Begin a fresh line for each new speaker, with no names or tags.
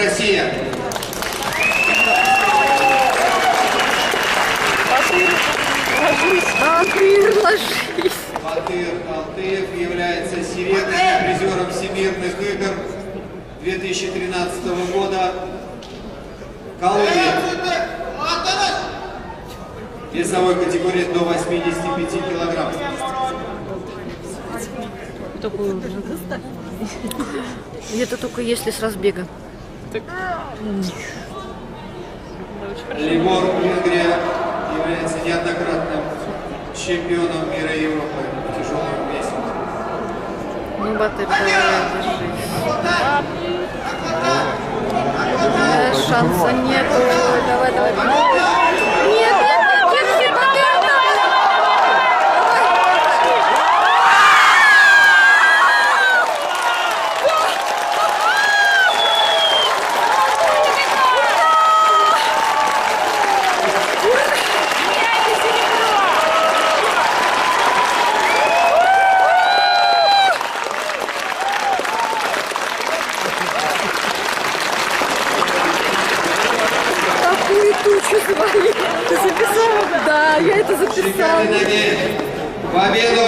Россия.
Батыр, ложись.
Батыр Алтыев является серебряным призером Всемирных игр 2013 года. Колумбия. Весовой категории до 85 килограмм.
Такую это только если с разбега.
Лимор, Венгрия, является неоднократным чемпионом мира и Европы в тяжелом весе.
Ну, Батыр, давай, держись. Шанса нету. Давай, давай. Нет, нет, Батыр, тучу свои. Ты записала? Да, я это записала.
Победу!